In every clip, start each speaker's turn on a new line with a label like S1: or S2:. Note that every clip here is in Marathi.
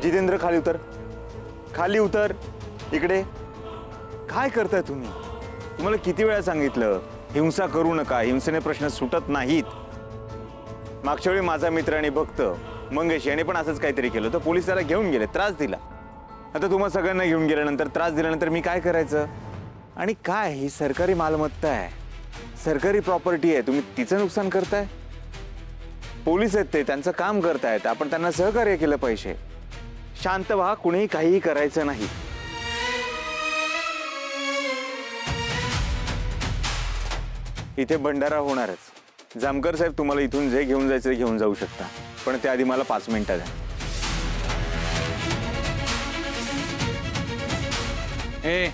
S1: जितेंद्र खाली उतर, खाली उतर. इकडे काय करताय तुम्ही? तुम्हाला किती वेळा सांगितलं हिंसा करू नका, हिंसेने प्रश्न सुटत नाहीत. मागच्या वेळी माझा मित्र आणि भक्त मंगेश याने पण असंच काहीतरी केलं तर पोलीस त्याला घेऊन गेले, त्रास दिला. आता तुम्हा सगळ्यांना घेऊन गेल्यानंतर, त्रास दिल्यानंतर मी काय करायचं? आणि काय, ही सरकारी मालमत्ता आहे, सरकारी प्रॉपर्टी आहे, तुम्ही तिचं नुकसान करताय? पोलीस आहेत ते, त्यांचं काम करतायत, आपण त्यांना सहकार्य केलं पाहिजे. शांत व्हा, कुणीही काहीही करायचं नाही. इथे भंडारा होणारच. जामकर साहेब, तुम्हाला इथून जे घेऊन जायचं ते घेऊन जाऊ शकता, पण त्याआधी मला 5 मिनिटं द्या.
S2: ए,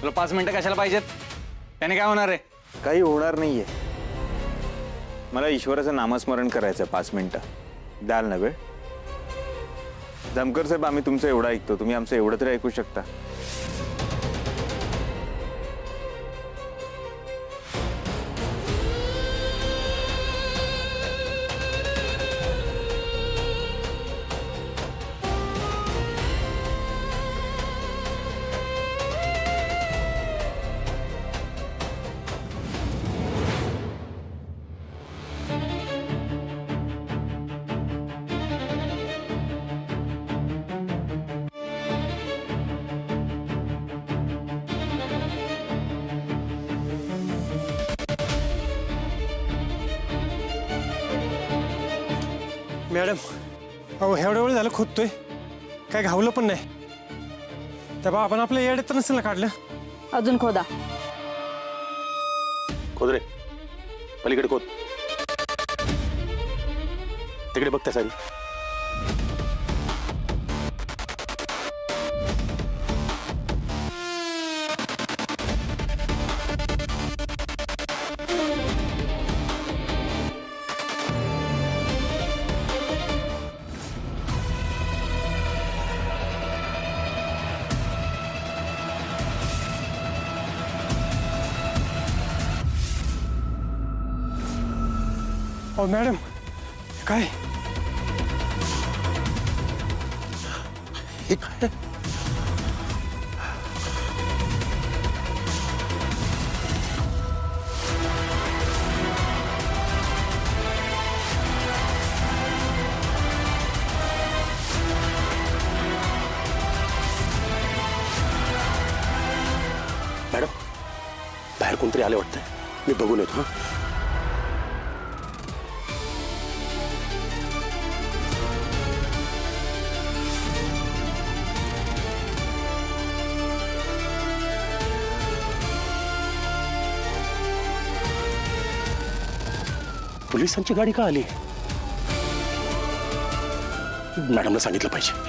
S2: तुला 5 मिनिटं कशाला पाहिजेत? त्याने काय होणार आहे?
S1: काही होणार नाहीये. मला ईश्वराचं नामस्मरण करायचं 5 मिनिटं. द्याल ना वेळ? जामकर साहेब, आम्ही तुमचं एवढं ऐकतो, तुम्ही आमचं एवढं तरी ऐकू शकता?
S3: मॅडम, अहो एवढ्या वेळ झालं खोदतोय, काय घावलं पण नाही. तेव्हा आपण आपल्या येड्यात नसेल ना काढलं.
S4: अजून खोदा.
S5: खोद रे, पलीकडे खोद. तिकडे बघ त्या सारी.
S3: अहो मॅडम, काय
S5: हे काय? मॅडम, बाहेर कोणतरी आले वाटतंय, मी बघून येतो. पोलिसांची गाडी का आली? मॅडमला सांगितलं पाहिजे.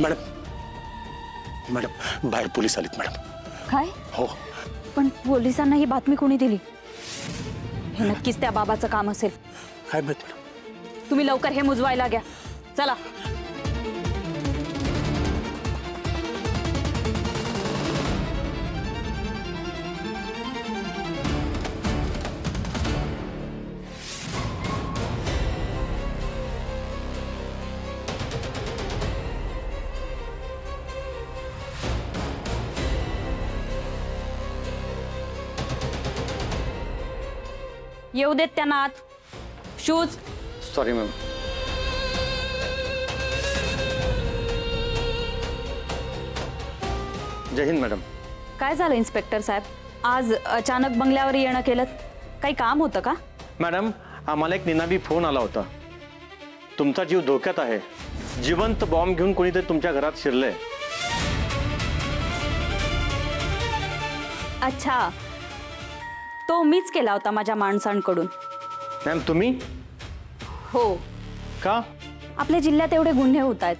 S5: मॅडम, मॅडम बाहेर पोलीस आलेत मॅडम.
S4: काय?
S3: हो.
S4: पण पोलिसांना ही बातमी कोणी दिली? हे नक्कीच त्या बाबाचं काम असेल.
S3: काय माहित मॅडम.
S4: तुम्ही लवकर हे मुजवायला घ्या. चला. येऊ देत त्यांना आत. शूज.
S2: Sorry ma'am. जय हिंद मॅडम.
S4: काय झालं इन्स्पेक्टर साहेब? आज अचानक बंगल्यावर येणं केलं? काही काम होतं का?
S2: मॅडम, आम्हाला एक निनावी फोन आला होता. तुमचा जीव धोक्यात आहे. जिवंत बॉम्ब घेऊन कोणीतरी तुमच्या घरात शिरलंय.
S4: अच्छा, तो मीच केला होता माझ्या माणसांकडून.
S2: मॅम तुम्ही?
S4: हो.
S2: का?
S4: आपल्या जिल्ह्यात एवढे गुन्हे होत आहेत.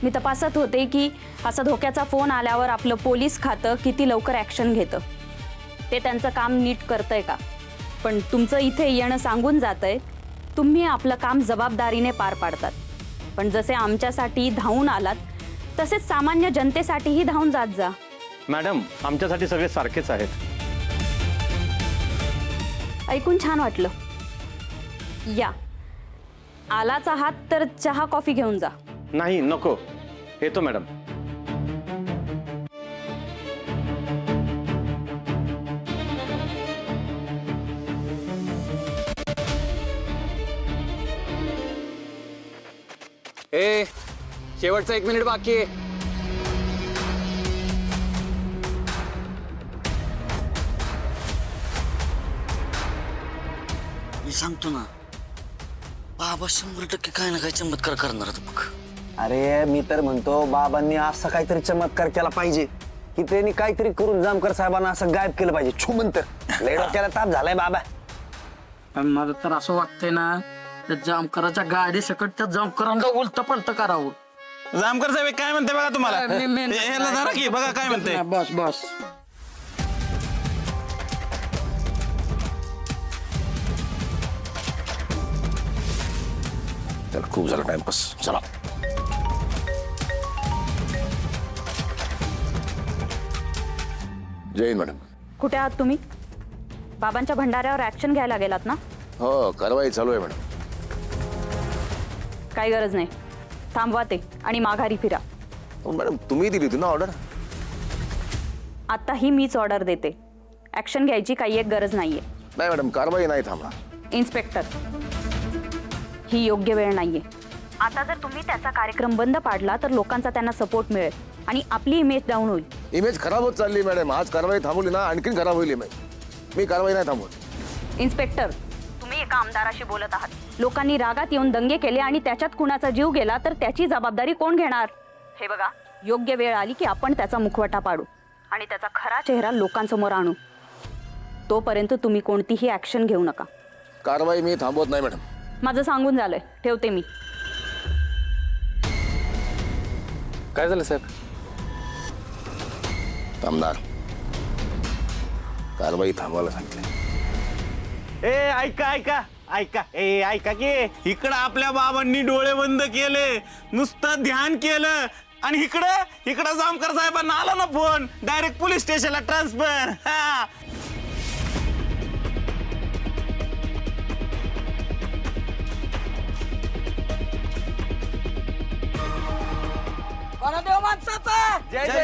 S4: मी तपासत होते की असा धोक्याचा फोन आल्यावर आपलं पोलीस खातं किती लवकर ॲक्शन घेतं. ते त्यांचं काम नीट करतंय का? पण तुमचं इथे येणं सांगून जातंय तुम्ही आपलं काम जबाबदारीने पार पाडतात. पण जसे आमच्यासाठी धावून आलात तसेच सामान्य जनतेसाठीही धावून जात जा.
S2: मॅडम, आमच्यासाठी सगळे सारखेच आहेत.
S4: ऐकून छान वाटलं. या, आलाच आहात तर चहा कॉफी घेऊन जा.
S2: नाही, नको. येतो मॅडम.
S6: ए, शेवटचा 1 मिनिट बाकी आहे.
S7: मी सांगतो ना, बाबा 100% काय ना काय चमत्कार करणार बघ.
S8: अरे मी तर म्हणतो बाबांनी असा काहीतरी चमत्कार केला पाहिजे की त्यांनी काहीतरी करून जामकर साहेबांना असं गायब केलं पाहिजे. छू म्हणतं लय डोक्याला ताप झालाय बाबा.
S7: पण मला तर असं वाटतंय ना, त्या जामकराच्या गाडी सकट त्या जामकरांना उलट पलट करावं.
S9: जामकर साहेब काय म्हणते बघा तुम्हाला.
S7: मी-
S9: ह्याला धरा की बघा काय म्हणते.
S7: बस बस.
S5: चला, खूप झाला टाइमपास. चला. जय हिंद मॅडम.
S4: कुठे आहात तुम्ही? बाबांच्या भंडाऱ्यावर ॲक्शन घ्यायला गेलात ना?
S5: हो, कारवाई चालू आहे मॅडम.
S4: काही गरज नाही. थांबवा ते आणि माघारी फिरा.
S5: पण मॅडम, तुम्ही दिली होती ना ऑर्डर.
S4: आत्ताही मीच ऑर्डर देते. ॲक्शन घ्यायची काही एक गरज नाहीये.
S5: नाही मॅडम, कारवाई नाही थांबणार.
S4: इन्स्पेक्टर, ही योग्य वेळ नाहीये. आता जर तुम्ही त्याचा कार्यक्रम बंद पाडला तर लोकांचा त्यांना सपोर्ट मिळेल आणि आपली इमेज डाऊन होईल.
S5: इमेज खराब होत चालली मॅडम. आज कारवाई थांबवली ना आणखीन खराब होईल इमेज. मी कारवाई नाही थांबवत.
S4: इन्स्पेक्टर, तुम्ही एका आमदाराशी बोलत आहात. लोकांनी रागात येऊन दंगे केले आणि त्याच्यात कुणाचा जीव गेला तर त्याची जबाबदारी कोण घेणार? हे बघा, योग्य वेळ आली की आपण त्याचा मुखवटा पाडू आणि त्याचा खरा चेहरा लोकांसमोर आणू. तोपर्यंत तुम्ही कोणतीही ॲक्शन घेऊ नका.
S5: कारवाई मी थांबवत नाही मॅडम.
S4: माझं सांगून झालंय. ठेवते मी.
S6: काय झालं साहेब?
S5: थांबणार. कारवाई थांबवायला सांगितलं.
S9: ए ऐका ऐका ऐका ऐका की इकडं आपल्या बाबांनी डोळे बंद केले, नुसतं ध्यान केलं आणि इकडं जामकर साहेबांना आला ना फोन. डायरेक्ट पोलीस स्टेशनला ट्रान्सफर.
S7: देव माणसाचा
S9: जय जय